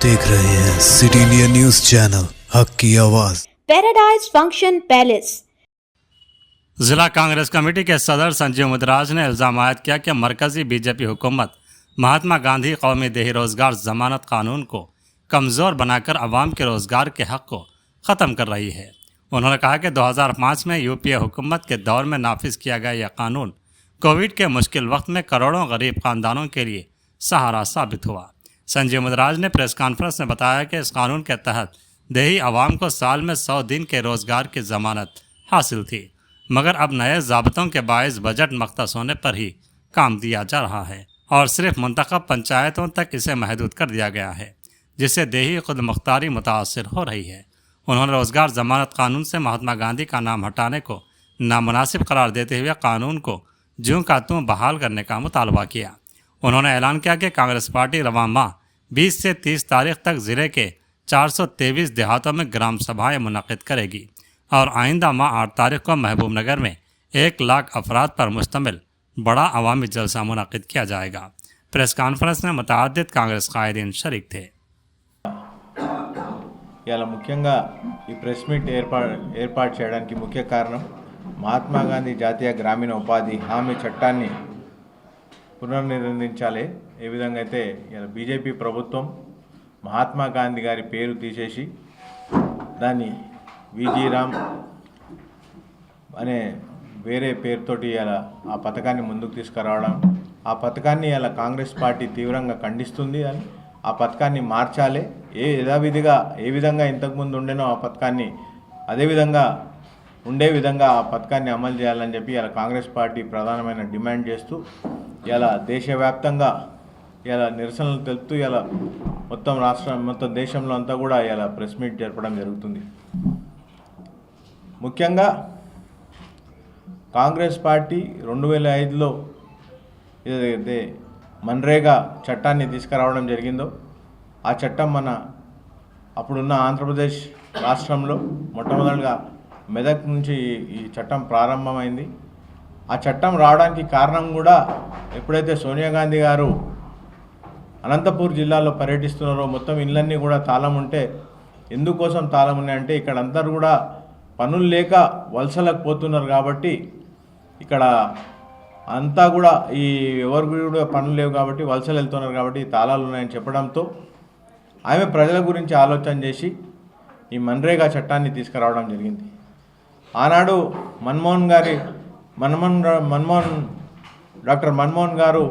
देख रहे हैं सिटी इंडिया न्यूज चैनल हक की आवाज। Paradise function palace. जिला कांग्रेस कमेटी के सदर संजीव मुद्राज ने इल्ज़ाम आयद किया कि मरकजी बीजेपी हुकूमत महात्मा गांधी कौमी देही रोजगार जमानत कानून को कमज़ोर बनाकर अवाम के रोजगार के हक़ को ख़त्म कर रही है। उन्होंने कहा कि 2005 में यूपीए हुकूमत के दौर में नाफिज किया गया यह कानून कोविड के मुश्किल वक्त में करोड़ों गरीब खानदानों के लिए सहारा साबित हुआ। संजीव मुद्राज ने प्रेस कॉन्फ्रेंस में बताया कि इस कानून के तहत देही आवाम को साल में 100 दिन के रोजगार की जमानत हासिल थी, मगर अब नए ज़ाब्तों के बायस बजट मख्तस होने पर ही काम दिया जा रहा है और सिर्फ मुंतखब पंचायतों तक इसे महदूद कर दिया गया है, जिससे देही खुद मुख्तारी मुतासर हो रही है। उन्होंने रोजगार जमानत कानून से महात्मा गांधी का नाम हटाने को नामुनासिब करार देते हुए कानून को ज्यों का त्यों बहाल करने का मुतालबा किया। उन्होंने ऐलान किया कि कांग्रेस पार्टी रवां माह 20 से 30 तारीख तक ज़िले के 423 देहातों में ग्राम सभाएं मुनक़िद करेगी और आइंदा माह 8 तारीख को महबूब नगर में 1 लाख अफराद पर मुश्तमिल बड़ा अवामी जलसा मुनक़िद किया जाएगा। प्रेस कॉन्फ्रेंस में मुतअद्दिद कांग्रेस कायदीन शरीक थे। ఇలా ముఖ్యంగా ఈ ప్రెస్ మీట్ ఏర్పాటు చేయడానికి ముఖ్య కారణం మహాత్మా గాంధీ జాతీయ గ్రామీణ ఉపాధి హామీ చట్టాన్ని పునర్నిర్ణయించాలి। ఏ విధంగా అయితే ఇలా బీజేపీ ప్రభుత్వం మహాత్మా గాంధీ గారి పేరు తీసేసి దాన్ని విజీ రామ్ అనే వేరే పేరుతోటి ఇలా ఆ పథకాన్ని ముందుకు తీసుకురావడం, ఆ పథకాన్ని ఇలా కాంగ్రెస్ పార్టీ తీవ్రంగా ఖండిస్తుంది అని ఆ పథకాన్ని మార్చాలి। ఏ విధంగా ఇంతకుముందు ఉండేనో ఆ పథకాన్ని అదేవిధంగా ఉండే విధంగా ఆ పథకాన్ని అమలు చేయాలని చెప్పి ఇలా కాంగ్రెస్ పార్టీ ప్రధానమైన డిమాండ్ చేస్తూ ఇలా దేశవ్యాప్తంగా ఇలా నిరసనలు తెలుపుతూ ఇలా మొత్తం దేశంలో అంతా కూడా ఇలా ప్రెస్ మీట్ జరపడం జరుగుతుంది। ముఖ్యంగా కాంగ్రెస్ పార్టీ 2005లో ఏదైతే మన్రేగా చట్టాన్ని తీసుకురావడం జరిగిందో ఆ చట్టం మన అప్పుడున్న ఆంధ్రప్రదేశ్ రాష్ట్రంలో మొట్టమొదటిగా మెదక్ నుంచి ఈ చట్టం ప్రారంభమైంది। ఆ చట్టం రావడానికి కారణం కూడా ఎప్పుడైతే సోనియా గాంధీ గారు అనంతపూర్ జిల్లాలో పర్యటిస్తున్నారో మొత్తం ఇళ్ళన్నీ కూడా తాళం ఉంటే, ఎందుకోసం తాళం ఉన్నాయంటే ఇక్కడ అందరూ కూడా పనులు లేక వలసలకు పోతున్నారు కాబట్టి ఇక్కడ అంతా కూడా ఈ ఎవరు కూడా పనులు లేవు కాబట్టి వలసలు వెళ్తున్నారు కాబట్టి తాళాలు ఉన్నాయని చెప్పడంతో ఆమె ప్రజల గురించి ఆలోచన చేసి ఈ మన్రేగా చట్టాన్ని తీసుకురావడం జరిగింది। ఆనాడు డాక్టర్ మన్మోహన్ గారు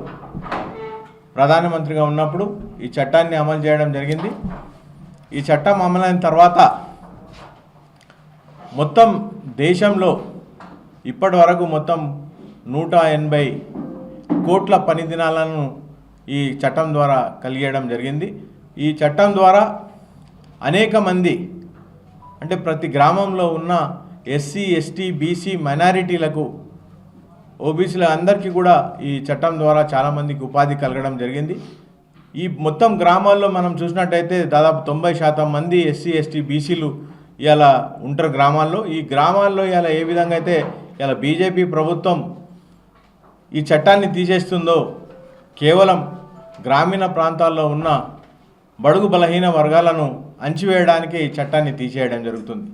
ప్రధానమంత్రిగా ఉన్నప్పుడు ఈ చట్టాన్ని అమలు చేయడం జరిగింది। ఈ చట్టం అమలైన తర్వాత మొత్తం దేశంలో ఇప్పటి వరకు మొత్తం 180 కోట్ల పని దినాలను ఈ చట్టం ద్వారా కలిగేయడం జరిగింది। ఈ చట్టం ద్వారా అనేక మంది అంటే ప్రతి గ్రామంలో ఉన్న ఎస్సీ ఎస్టీ బీసీ మైనారిటీలకు ఓబీసీల అందరికీ కూడా ఈ చట్టం ద్వారా చాలామందికి ఉపాధి కలగడం జరిగింది। ఈ మొత్తం గ్రామాల్లో మనం చూసినట్టయితే దాదాపు 90% మంది ఎస్సీ ఎస్టీ బీసీలు ఇలా ఉంటారు గ్రామాల్లో। ఈ గ్రామాల్లో ఇలా ఏ విధంగా అయితే ఇలా బీజేపీ ప్రభుత్వం ఈ చట్టాన్ని తీసేస్తుందో కేవలం గ్రామీణ ప్రాంతాల్లో ఉన్న బడుగు బలహీన వర్గాలను అణచివేయడానికి ఈ చట్టాన్ని తీసేయడం జరుగుతుంది।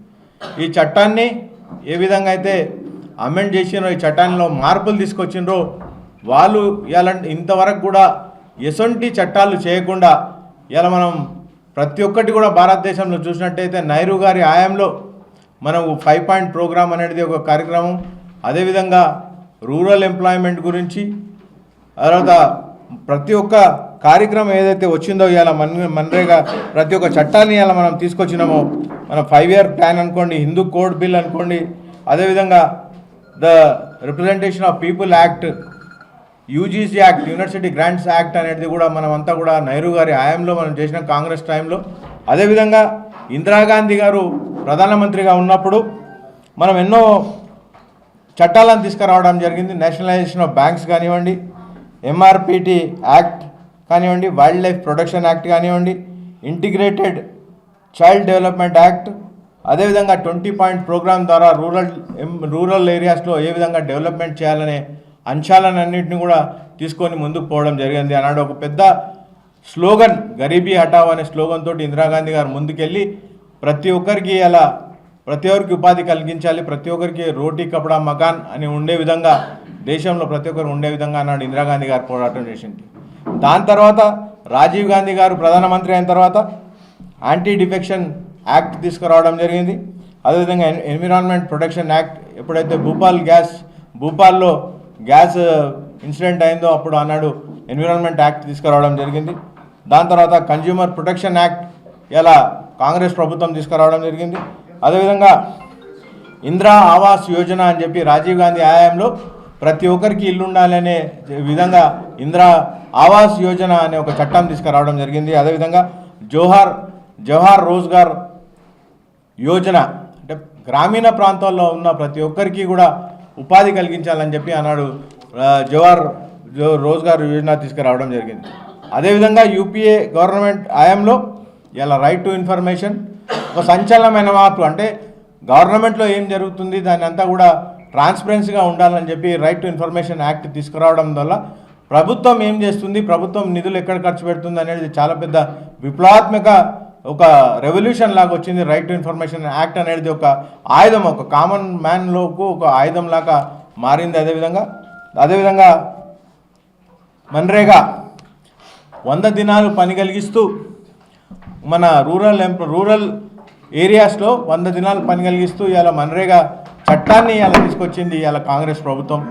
ఈ చట్టాన్ని ఏ విధంగా అయితే అమెండ్ చేసినో, ఈ చట్టాల్లో మార్పులు తీసుకొచ్చినో వాళ్ళు ఇలా ఇంతవరకు కూడా ఎసొంటి చట్టాలు చేయకుండా ఇలా మనం ప్రతి ఒక్కటి కూడా భారతదేశంలో చూసినట్టయితే నెహ్రూ గారి హయాంలో మనం 5 పాయింట్ ప్రోగ్రామ్ అనేది ఒక కార్యక్రమం, అదేవిధంగా రూరల్ ఎంప్లాయ్మెంట్ గురించి తర్వాత ప్రతి ఒక్క కార్యక్రమం ఏదైతే వచ్చిందో ఇలా మన్రేగా ప్రతి ఒక్క చట్టాన్ని ఇలా మనం తీసుకొచ్చినామో, మనం 5 ఇయర్ ప్లాన్ అనుకోండి, హిందూ కోడ్ బిల్ అనుకోండి, అదేవిధంగా the representation of people act, UGC act, university grants act అనేది కూడా మనం అంతా కూడా నెహ్రూ గారి హయాంలో మనం చేసిన కాంగ్రెస్ టైంలో, అదేవిధంగా ఇందిరాగాంధీ గారు ప్రధానమంత్రిగా ఉన్నప్పుడు మనం ఎన్నో చట్టాలను తీసుకురావడం జరిగింది। నేషనలైజేషన్ ఆఫ్ బ్యాంక్స్ కానివ్వండి, ఎంఆర్పిటి యాక్ట్ కానివ్వండి, వైల్డ్ లైఫ్ ప్రొటెక్షన్ యాక్ట్ కానివ్వండి, ఇంటిగ్రేటెడ్ చైల్డ్ డెవలప్మెంట్ యాక్ట్, అదేవిధంగా 20 పాయింట్ ప్రోగ్రామ్ ద్వారా రూరల్ ఏరియాస్లో ఏ విధంగా డెవలప్మెంట్ చేయాలనే అంశాలన్నింటినీ కూడా తీసుకొని ముందుకు పోవడం జరిగింది। అన్నాడు ఒక పెద్ద స్లోగన్ గరీబీ హటావ్ అనే స్లోగన్ తోటి ఇందిరాగాంధీ గారు ముందుకెళ్ళి ప్రతి ఒక్కరికి ఉపాధి కలిగించాలి, ప్రతి ఒక్కరికి రోటీ కపడా మకాన్ అని ఉండే విధంగా, దేశంలో ప్రతి ఒక్కరు ఉండే విధంగా అన్నాడు ఇందిరాగాంధీ గారు పోరాటం చేసింది. దాని తర్వాత రాజీవ్ గాంధీ గారు ప్రధానమంత్రి అయిన తర్వాత యాంటీ డిఫెక్షన్ యాక్ట్ తీసుకురావడం జరిగింది. అదేవిధంగా ఎన్విరాన్మెంట్ ప్రొటెక్షన్ యాక్ట్, ఎప్పుడైతే భూపాల్లో గ్యాస్ ఇన్సిడెంట్ అయిందో అప్పుడు అన్నాడు ఎన్విరాన్మెంట్ యాక్ట్ తీసుకురావడం జరిగింది. దాని తర్వాత కన్జ్యూమర్ ప్రొటెక్షన్ యాక్ట్ ఇలా కాంగ్రెస్ ప్రభుత్వం తీసుకురావడం జరిగింది. అదేవిధంగా ఇందిరా ఆవాస్ యోజన అని చెప్పి రాజీవ్ గాంధీ హయాంలో ప్రతి ఒక్కరికి ఇల్లు ఉండాలనే విధంగా ఇందిరా ఆవాస్ యోజన అనే ఒక చట్టం తీసుకురావడం జరిగింది. అదేవిధంగా జవహర్ రోజ్గార్ యోజన, అంటే గ్రామీణ ప్రాంతాల్లో ఉన్న ప్రతి ఒక్కరికి కూడా ఉపాధి కలిగించాలని చెప్పి అన్నాడు రోజ్గార్ యోజన తీసుకురావడం జరిగింది. అదేవిధంగా యూపీఏ గవర్నమెంట్ హయాంలో ఇలా రైట్ టు ఇన్ఫర్మేషన్ ఒక సంచలనమైన మార్పు, అంటే గవర్నమెంట్లో ఏం జరుగుతుంది దాని అంతా కూడా ట్రాన్స్పరెన్సీగా ఉండాలని చెప్పి రైట్ టు ఇన్ఫర్మేషన్ యాక్ట్ తీసుకురావడం వల్ల ప్రభుత్వం ఏం చేస్తుంది, ప్రభుత్వం నిధులు ఎక్కడ ఖర్చు పెడుతుంది అనేది చాలా పెద్ద విప్లవాత్మక ఒక రెవల్యూషన్ లాగా వచ్చింది. రైట్ టు ఇన్ఫర్మేషన్ యాక్ట్ అనేది ఒక ఆయుధం, ఒక కామన్ మ్యాన్లోకి ఒక ఆయుధం లాగా మారింది. అదేవిధంగా మన్రేగా 100 దినాలు పని కలిగిస్తూ మన రూరల్ ఏరియాస్లో 100 దినాలు పని కలిగిస్తూ ఇలా మన్రేగా చట్టాన్ని ఇలా తీసుకొచ్చింది ఇలా కాంగ్రెస్ ప్రభుత్వం.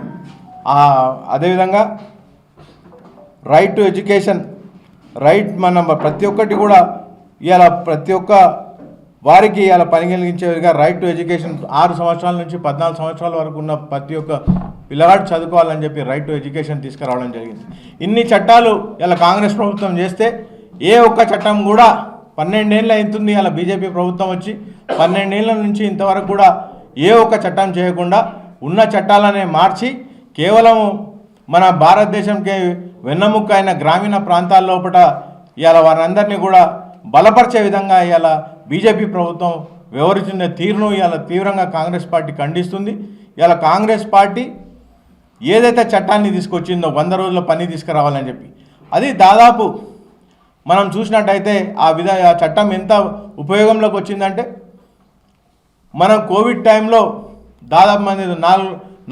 అదేవిధంగా రైట్ టు ఎడ్యుకేషన్, మనం ప్రతి ఒక్కటి కూడా ఇలా ప్రతి ఒక్క వారికి ఇలా పని కలిగించేవిగా రైట్ టు ఎడ్యుకేషన్ 6 సంవత్సరాల నుంచి 14 సంవత్సరాల వరకు ఉన్న ప్రతి ఒక్క పిల్లవాడు చదువుకోవాలని చెప్పి రైట్ టు ఎడ్యుకేషన్ తీసుకురావడం జరిగింది. ఇన్ని చట్టాలు ఇలా కాంగ్రెస్ ప్రభుత్వం చేస్తే ఏ ఒక్క చట్టం కూడా 12 ఏళ్ళు అవుతుంది అలా బీజేపీ ప్రభుత్వం వచ్చి 12 ఏళ్ళ నుంచి ఇంతవరకు కూడా ఏ ఒక్క చట్టం చేయకుండా ఉన్న చట్టాలనే మార్చి కేవలం మన భారతదేశంకి వెన్నెముక్క అయిన గ్రామీణ ప్రాంతాల లోపల ఇలా వారందరినీ కూడా బలపరిచే విధంగా ఇలా బీజేపీ ప్రభుత్వం వ్యవహరించిన తీరును ఇలా తీవ్రంగా కాంగ్రెస్ పార్టీ ఖండిస్తుంది. ఇలా కాంగ్రెస్ పార్టీ ఏదైతే చట్టాన్ని తీసుకొచ్చిందో 100 రోజుల పని తీసుకురావాలని చెప్పి, అది దాదాపు మనం చూసినట్టయితే ఆ చట్టం ఎంత ఉపయోగంలోకి వచ్చిందంటే, మనం కోవిడ్ టైంలో దాదాపు మంది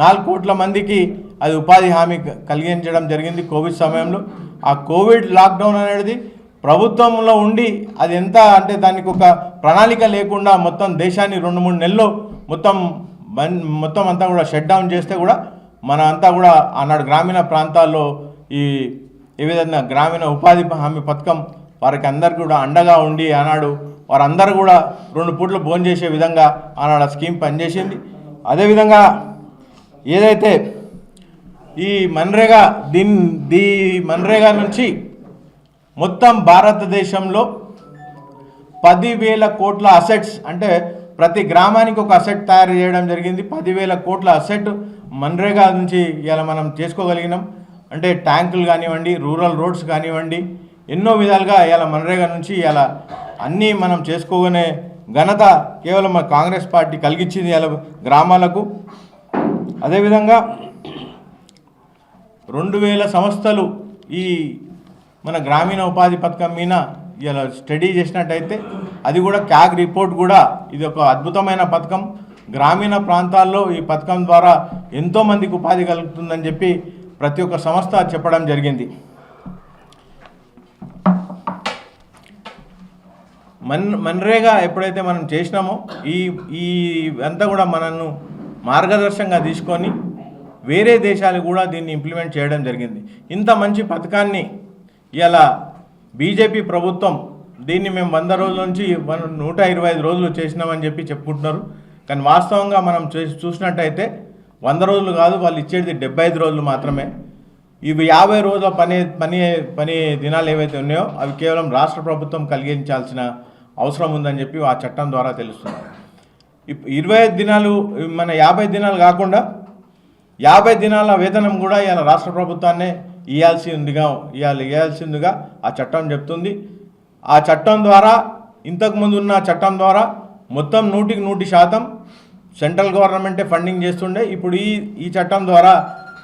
4 కోట్ల మందికి అది ఉపాధి హామీ కలిగించడం జరిగింది. కోవిడ్ సమయంలో ఆ కోవిడ్ లాక్డౌన్ అనేది ప్రభుత్వంలో ఉండి అది ఎంత అంటే దానికి ఒక ప్రణాళిక లేకుండా మొత్తం దేశాన్ని 2-3 నెలల్లో మొత్తం అంతా కూడా షట్ డౌన్ చేస్తే కూడా మన అంతా కూడా ఆనాడు గ్రామీణ ప్రాంతాల్లో ఈ విధంగా గ్రామీణ ఉపాధి హామీ పథకం వారికి అందరికీ కూడా అండగా ఉండి ఆనాడు వారందరూ కూడా 2 పూట్లు భోజనం చేసే విధంగా ఆనాడు ఆ స్కీమ్ పనిచేసింది. అదేవిధంగా ఏదైతే ఈ మన్రేగా నుంచి మొత్తం భారతదేశంలో 10,000 కోట్ల అసెట్స్, అంటే ప్రతి గ్రామానికి ఒక అసెట్ తయారు చేయడం జరిగింది. 10,000 కోట్ల అసెట్ మన్రేగా నుంచి ఇలా మనం చేసుకోగలిగినాం. అంటే ట్యాంకులు కానివ్వండి, రూరల్ రోడ్స్ కానివ్వండి, ఎన్నో విధాలుగా ఇలా మన్రేగా నుంచి ఇలా అన్నీ మనం చేసుకోగనే ఘనత కేవలం మన కాంగ్రెస్ పార్టీ కలిగించింది ఇలా గ్రామాలకు. అదేవిధంగా 2,000 సంస్థలు ఈ మన గ్రామీణ ఉపాధి పథకం మీద ఇలా స్టడీ చేసినట్టయితే అది కూడా క్యాగ్ రిపోర్ట్ కూడా ఇది ఒక అద్భుతమైన పథకం. గ్రామీణ ప్రాంతాల్లో ఈ పథకం ద్వారా ఎంతోమందికి ఉపాధి కలుగుతుందని చెప్పి ప్రతి ఒక్క సంస్థ చెప్పడం జరిగింది. మన్రేగా ఎప్పుడైతే మనం చేసినామో ఈ అంతా కూడా మనను మార్గదర్శకంగా తీసుకొని వేరే దేశాలు కూడా దీన్ని ఇంప్లిమెంట్ చేయడం జరిగింది. ఇంత మంచి పథకాన్ని ఇలా బీజేపీ ప్రభుత్వం దీన్ని మేము 100 రోజుల నుంచి 125 రోజులు చేసినామని చెప్పి చెప్పుకుంటున్నారు. కానీ వాస్తవంగా మనం చూసినట్టయితే 100 రోజులు కాదు, వాళ్ళు ఇచ్చేది 75 రోజులు మాత్రమే. ఇవి 50 రోజుల పని దినాలు ఏవైతే ఉన్నాయో అవి కేవలం రాష్ట్ర ప్రభుత్వం కలిగించాల్సిన అవసరం ఉందని చెప్పి ఆ చట్టం ద్వారా తెలుస్తుంది. 25 దినాలు మన 50 దినాలు కాకుండా 50 దినాల వేతనం కూడా ఇలా రాష్ట్ర ప్రభుత్వాన్నే ఇవ్వాల్సిందిగా ఆ చట్టం చెప్తుంది. ఆ చట్టం ద్వారా ఇంతకుముందు ఉన్న చట్టం ద్వారా మొత్తం 100% సెంట్రల్ గవర్నమెంటే ఫండింగ్ చేస్తుండే. ఇప్పుడు ఈ చట్టం ద్వారా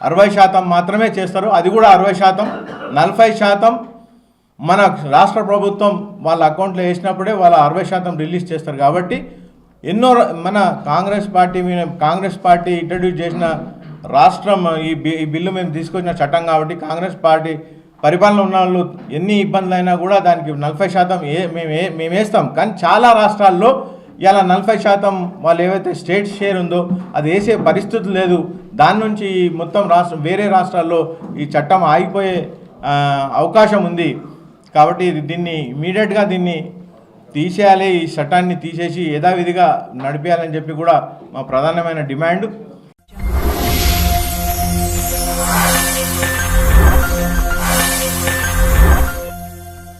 60% మాత్రమే చేస్తారు. అది కూడా 60%, 40% మన రాష్ట్ర ప్రభుత్వం వాళ్ళ అకౌంట్లో వేసినప్పుడే వాళ్ళ 60% రిలీజ్ చేస్తారు. కాబట్టి ఎన్నో మన కాంగ్రెస్ పార్టీ ఇంట్రడ్యూస్ చేసిన రాష్ట్రం ఈ బిల్లు మేము తీసుకొచ్చిన చట్టం కాబట్టి కాంగ్రెస్ పార్టీ పరిపాలన ఉన్న వాళ్ళు ఎన్ని ఇబ్బందులు అయినా కూడా దానికి 40% మేము వేస్తాం. కానీ చాలా రాష్ట్రాల్లో ఇలా 40% వాళ్ళు ఏవైతే స్టేట్ షేర్ ఉందో అది వేసే పరిస్థితి లేదు. దాని నుంచి మొత్తం వేరే రాష్ట్రాల్లో ఈ చట్టం ఆగిపోయే అవకాశం ఉంది. కాబట్టి దీన్ని ఇమీడియట్గా తీసేయాలి, ఈ చట్టాన్ని తీసేసి యథావిధిగా నడిపేయాలని చెప్పి కూడా మా ప్రధానమైన డిమాండ్.